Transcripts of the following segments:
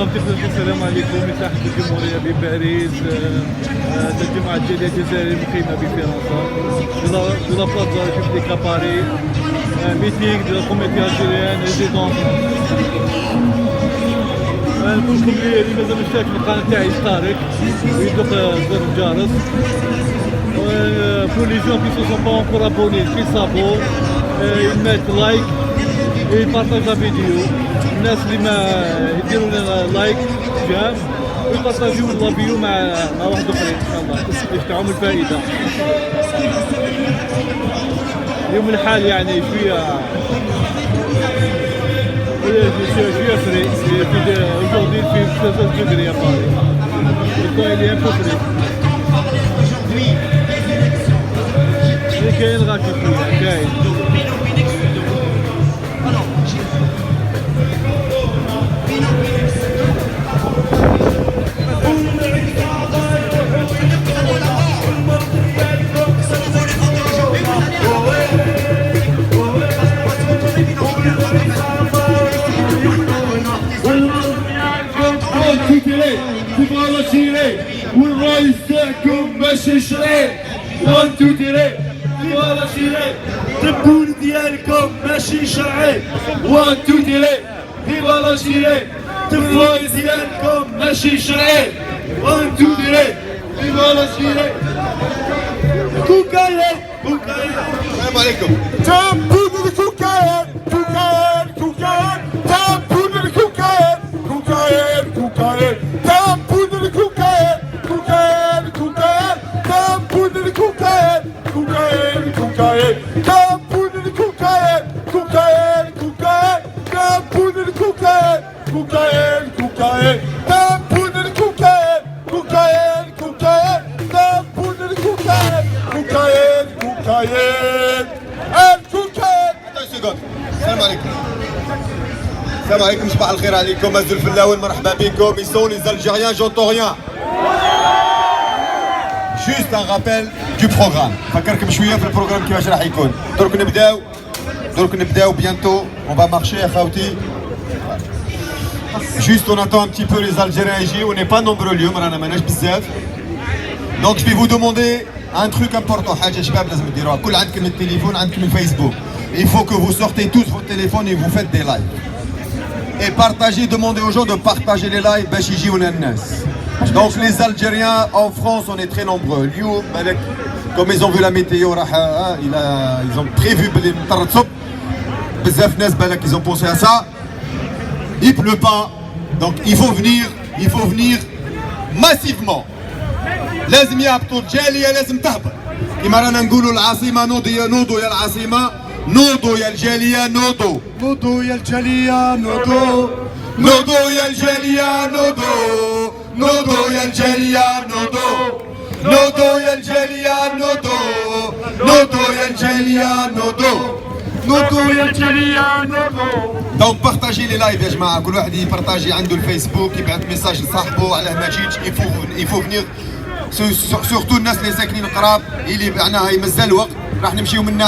السلام عليكم من ساحة الجمهورية بباريس. الجماعة الجالية الجزائرية المقيمة بفرنسا de la place de la République à Paris. Meeting de la communauté algérienne résident en France. نقول لكم اللي مازال مشترك في القناة تاعي يشترك ويدق زر الجرس. Pour les gens qui ne se sont pas encore abonnés, qu'ils s'abonnent, ils mettent like et ils partagent la vidéo. الناس اللي ما يديروا لنا لايك جام ويبارطاجيو لا فيديو مع واحد اخرين ان شاء الله باش تعم الفائده. اليوم الحال يعني شويه فري في aujourd'hui في 16 degrés à Paris. Le temps il est un peu frais. كاين غاشي شويه كاين. والرايس تاعكم ماشي شري وانتو تيري فيفا شيري الدبون ديالكم ماشي شرعي وانتو تيري فيفا شيري الرايس ديالكم ماشي شرعي وانتو تيري فيفا شيري كوكايين كوكايين. السلام عليكم. تامبون الكوكايين كوكايين كوكايين تامبون الكوكايين كوكايين كوكايين تامبون الكوكايين كوكايين كوكايين تامبون الكوكايين كوكايين كوكايين تامبون الكوكايين كوكايين كوكايين تامبون الكوكايين كوكايين كوكايين تامبون الكوكايين كوكايين كوكايين تامبون الكوكايين كوكايين كوكايين الكوكايين. السلام عليكم. السلام عليكم صباح الخير عليكم أزل الفلاوين مرحبا بكم. Ils sont les Algériens, j'entends rien. Juste un rappel du programme. فكركم شوية في البروغرام كيفاش راح يكون. درك نبداو bientôt. On va marcher يا خاوتي. Juste on attend un petit peu les Algériens يجي. On n'est pas nombreux اليوم رانا ماناش بزاف. Donc je vais vous demander un truc important. حاجة شباب لازم ديروها. كل عندكم التليفون عندكم الفيسبوك. Il faut que vous sortez tous vos téléphones et vous faites des lives. Et partagez, demandez aux gens de partager les lives باش يجيونا الناس. Donc les Algériens en France on est très nombreux. اليوم بالك comme ils ont vu la météo راح ils ont prévu بلي مطر تصب بزاف ناس بالك ils ont pensé à ça. Il pleut pas. Donc il faut venir massivement. لازم يهبطوا الجالية لازم تهبط. كيما رانا نقولوا العاصمة نوضوا يا العاصمة نوضوا يا الجالية نوضوا يا الجالية نوضوا يا الجالية نوضوا يا الجالية نوضوا يا الجالية نوضوا يا الجالية نوضوا يا الجالية Donc partagez les lives يا جماعة. كل واحد يبارطاجي عنده الفيسبوك يبعث ميساج لصاحبه علاه ما جيتش. il faut venir surtout الناس اللي ساكنين قراب اللي معناها مازال الوقت راح نمشيو منا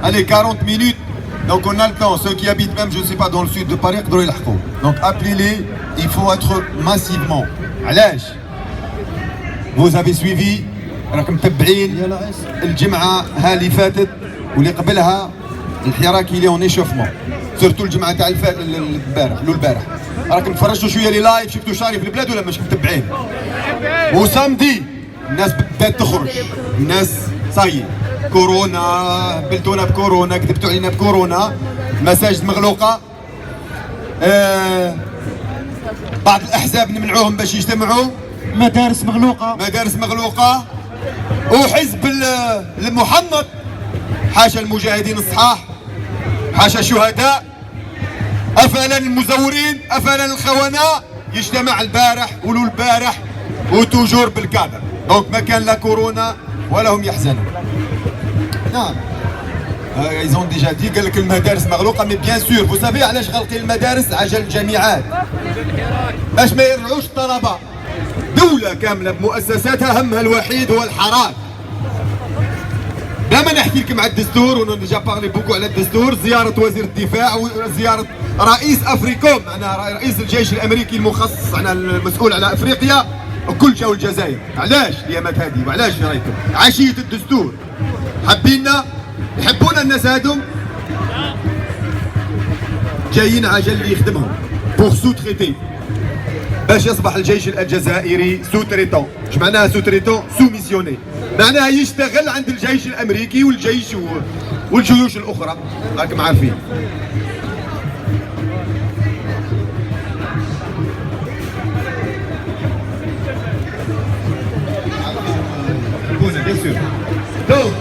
على 40 minutes. Donc on a le temps. Ceux qui habitent même je ne sais pas dans le sud de Paris يقدروا يلحقوا. Donc appelez-les. Il faut être massivement. علاش؟ Vous avez suivi راكم متبعين الجمعة اللي فاتت واللي قبلها الحراك اللي اون ايشوفمون. سورتو الجمعة تاع البارح راكم تفرجتوا شوية لي لايف شفتوا شاري في البلاد ولا مش متبعين؟ وسامدي الناس بدات تخرج. الناس صاي كورونا بلتونا بكورونا كذبتوا علينا بكورونا. مساجد مغلوقة. بعض الأحزاب نمنعوهم باش يجتمعوا. مدارس مغلوقة. وحزب المحنط حاشا المجاهدين الصحاح حاشا الشهداء أفلا المزورين أفلا الخوناء يجتمع البارح وتوجور بالكادر. دونك ما كان لا كورونا ولا هم يحزنوا. نعم ils ont déjà dit قال لك المدارس مغلوقة. مي بيان سور vous savez علاش غالقين المدارس عجل الجامعات باش ما يرجعوش الطلبة. دولة كاملة بمؤسساتها همها الوحيد هو الحراك. دائما نحكي لكم على الدستور ون ديجا بارلي بوكو على الدستور. زيارة وزير الدفاع وزيارة رئيس افريكوم، انا رئيس الجيش الامريكي المخصص، انا المسؤول على افريقيا وكل جاو الجزائر. علاش الايامات هذه وعلاش في رايكم عشيه الدستور حابيننا يحبونا الناس هادم جايين عجل اللي يخدمهم بوغ سو تريتي باش يصبح الجيش الجزائري سو تريتون. اش معناها سو تريتون؟ سو ميسيوني، معناها يشتغل عند الجيش الامريكي والجيش والجيوش الاخرى، راكم عارفين. بيان سور. دونك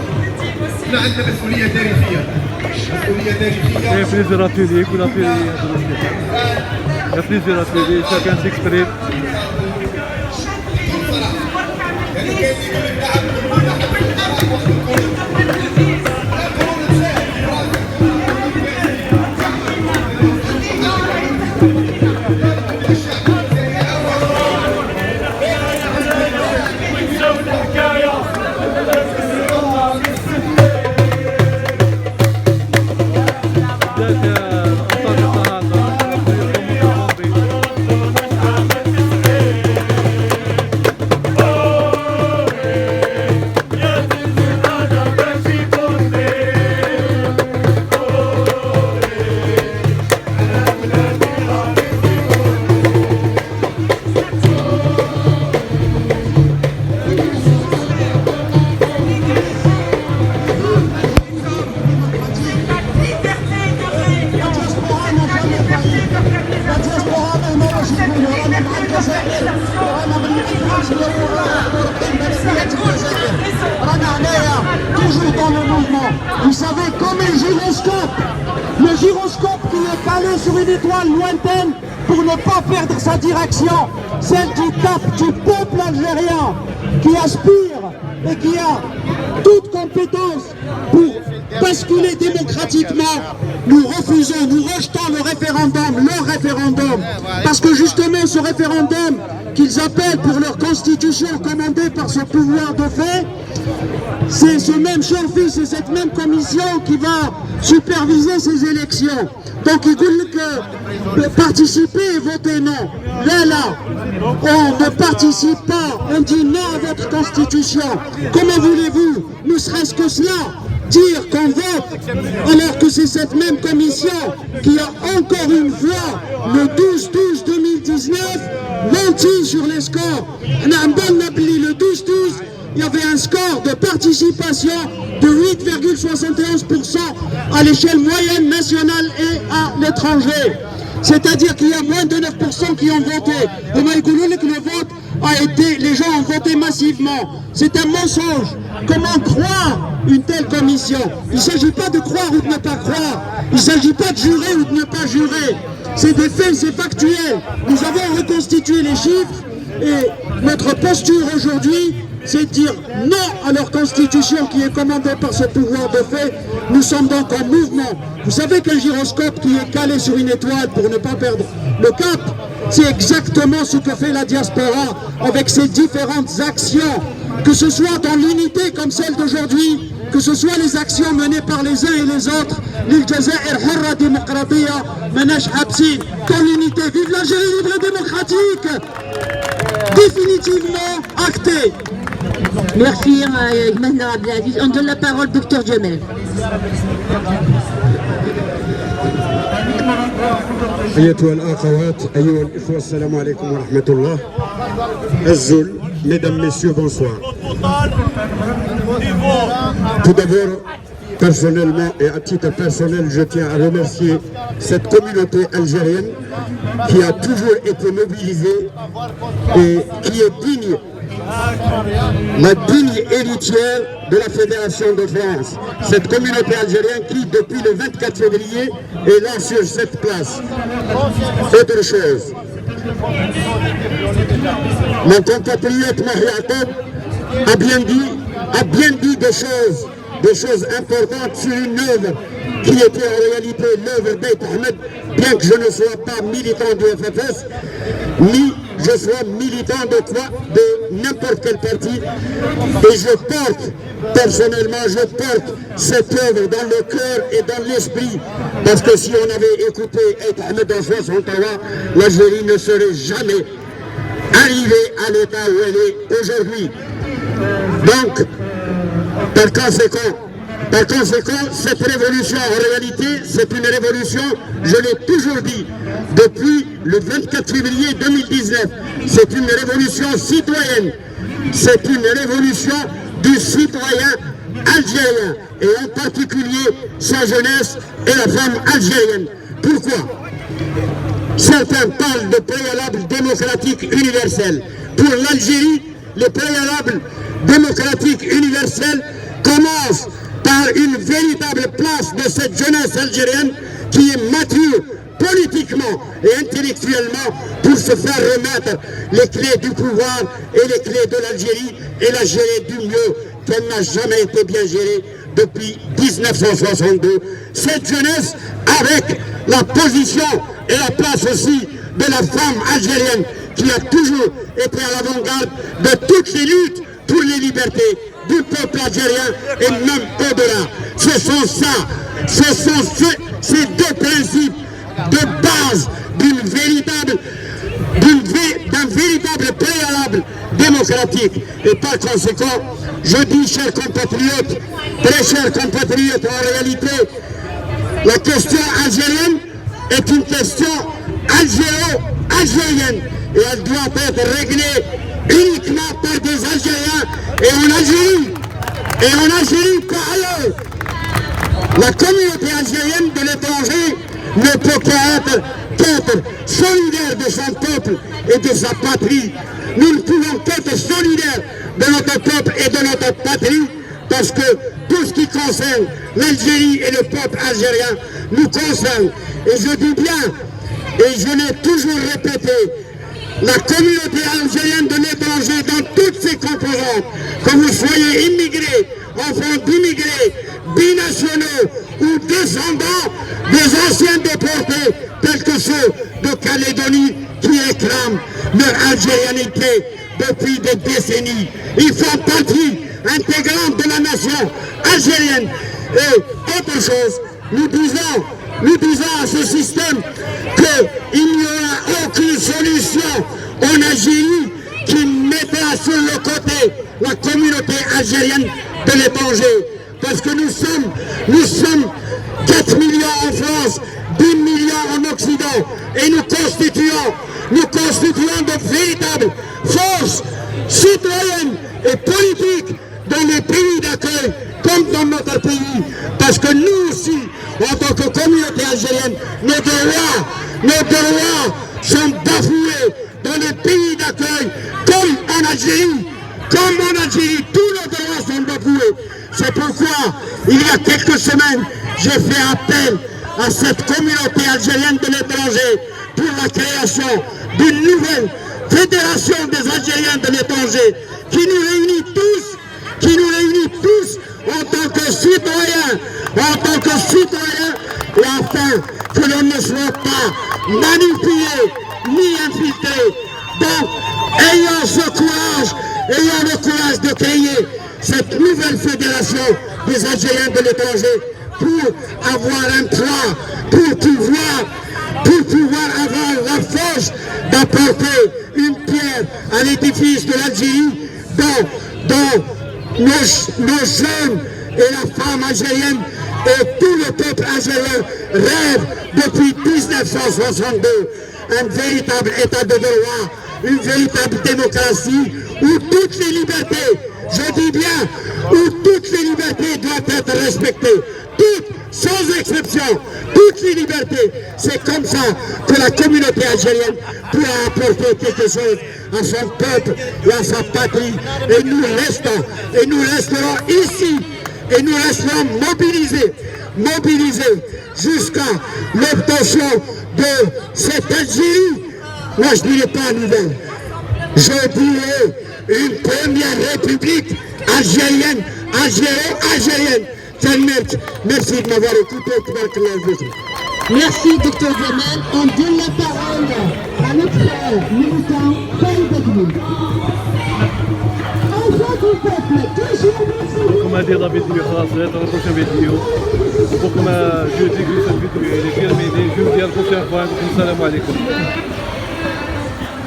احنا عندنا مسؤوليه تاريخيه، مسؤوليه تاريخيه. Il y a plusieurs ateliers, il y a plusieurs ateliers, chacun s'exprime. Toujours dans le mouvement. Vous savez, comme le gyroscope qui est calé sur une étoile lointaine pour ne pas perdre sa direction, celle du cap du peuple algérien qui aspire et qui a toute compétence pour basculer démocratiquement. Nous refusons, nous rejetons le référendum, leur référendum, parce que justement ce référendum qu'ils appellent pour leur constitution commandée par ce pouvoir de fait, c'est ce même chef-fils et cette même commission qui va superviser ces élections. Donc ils disent que participer et voter non. Là, on ne participe pas, on dit non à votre constitution. Comment voulez-vous, ne serait-ce que cela, dire qu'on vote, alors que c'est cette même commission qui a encore une fois, le 12-12-2019, menti sur les scores. Le 12-12, il y avait un score de participation de 8,71% à l'échelle moyenne nationale et à l'étranger. C'est-à-dire qu'il y a moins de 9% qui ont voté. Et Maïkouloul, que le vote a été, les gens ont voté massivement. C'est un mensonge. Comment croire une telle commission? Il ne s'agit pas de croire ou de ne pas croire. Il ne s'agit pas de jurer ou de ne pas jurer. C'est des faits, c'est factuel. Nous avons reconstitué les chiffres et notre posture aujourd'hui, c'est de dire non à leur constitution qui est commandée par ce pouvoir de fait. Nous sommes donc en mouvement. Vous savez qu'un gyroscope qui est calé sur une étoile pour ne pas perdre le cap, c'est exactement ce que fait la diaspora avec ses différentes actions, que ce soit dans l'unité comme celle d'aujourd'hui, que ce soit les actions menées par les uns et les autres. L'île Jazair Hurra Démocratia, Manash Habsin, dans l'unité. Vive l'Algérie libre et démocratique! Définitivement actée. Merci Mahna Abdelaziz. On donne la parole au Dr Jamel. أيتها الأخوات أيها الإخوة السلام عليكم ورحمة الله. الزول mesdames, messieurs, bonsoir. Tout d'abord, personnellement et à titre personnel, je tiens à remercier cette communauté algérienne qui a toujours été mobilisée et qui est digne, la digne héritière de la Fédération de France. Cette communauté algérienne qui, depuis le 24 février, est là sur cette place. Autre chose, mon compatriote Mahi Atob a bien dit des choses importantes sur une œuvre qui était en réalité l'œuvre d'Aït Ahmed, bien que je ne sois pas militant du FFS, ni je sois militant de quoi, de n'importe quel parti, et je porte, personnellement, je porte cette œuvre dans le cœur et dans l'esprit, parce que si on avait écouté Ahmed en 63, l'Algérie ne serait jamais arrivée à l'état où elle est aujourd'hui. Donc, par conséquent, cette révolution, en réalité, c'est une révolution, je l'ai toujours dit, depuis le 24 février 2019, c'est une révolution citoyenne, c'est une révolution du citoyen algérien, et en particulier sa jeunesse et la femme algérienne. Pourquoi? Certains parlent de préalable démocratique universel. Pour l'Algérie, les préalables démocratiques universels commencent par une véritable place de cette jeunesse algérienne qui est mature politiquement et intellectuellement pour se faire remettre les clés du pouvoir et les clés de l'Algérie et la gérer du mieux qu'elle n'a jamais été bien gérée depuis 1962. Cette jeunesse, avec la position et la place aussi de la femme algérienne qui a toujours été à l'avant-garde de toutes les luttes pour les libertés du peuple algérien et même au-delà. Ce sont ces deux principes de base d'un véritable préalable démocratique. Et par conséquent, je dis, chers compatriotes, très chers compatriotes, en réalité, la question algérienne est une question algéro-algérienne et elle doit être réglée uniquement par des Algériens et en Algérie pas ailleurs. La communauté algérienne de l'étranger ne peut qu'être solidaire de son peuple et de sa patrie. Nous ne pouvons qu'être solidaires de notre peuple et de notre patrie parce que tout ce qui concerne l'Algérie et le peuple algérien nous concerne. Et je dis bien, et je l'ai toujours répété, la communauté algérienne de l'étranger dans toutes ses composantes, que vous soyez immigrés, enfants d'immigrés, binationaux ou descendants des anciens déportés tels que ceux de Calédonie qui réclament leur algérianité depuis des décennies. Ils font partie intégrante de la nation algérienne. Et autre chose, nous disons à ce système qu'il n'y aura aucune solution en Algérie qui mettra sur le côté la communauté algérienne de l'étranger. Parce que nous sommes 4 millions en France, 10 millions en Occident, et nous constituons de véritables forces citoyennes et politiques dans les pays d'accueil comme dans notre pays. Parce que nous aussi, en tant que communauté algérienne, nos droits sont bafoués dans les pays d'accueil comme en Algérie. Comme en Algérie, tous nos droits sont bafoués. C'est pourquoi, il y a quelques semaines, j'ai fait appel à cette communauté algérienne de l'étranger pour la création d'une nouvelle fédération des Algériens de l'étranger qui nous réunit tous en tant que citoyens, et afin que l'on ne soit pas manipulé ni infiltré. Donc, ayons le courage de créer cette nouvelle fédération des Algériens de l'étranger pour avoir un plan, pour pouvoir avoir la force d'apporter une pierre à l'édifice de l'Algérie dont nos jeunes et la femme algérienne et tout le peuple algérien rêvent depuis 1962. Un véritable état de droit, une véritable démocratie où toutes les libertés, je dis bien, où toutes les libertés doivent être respectées, toutes, sans exception, toutes les libertés. C'est comme ça que la communauté algérienne pourra apporter quelque chose à son peuple et à sa patrie. Et nous resterons ici, et nous resterons mobilisés jusqu'à l'obtention de cette Algérie. Moi je ne dirais pas nouvelle, je dirais une première république algérienne, Merci de m'avoir écouté. Merci, Dr Zaman. On donne la parole à notre Michel Militant Polytechnique. Enfants du peuple, toujours merci. Comme a dit la vidéo, ça va être la prochaine vidéo. Pour que je dise que cette vidéo est terminée, je vous dis à la prochaine fois. Salam alaikum.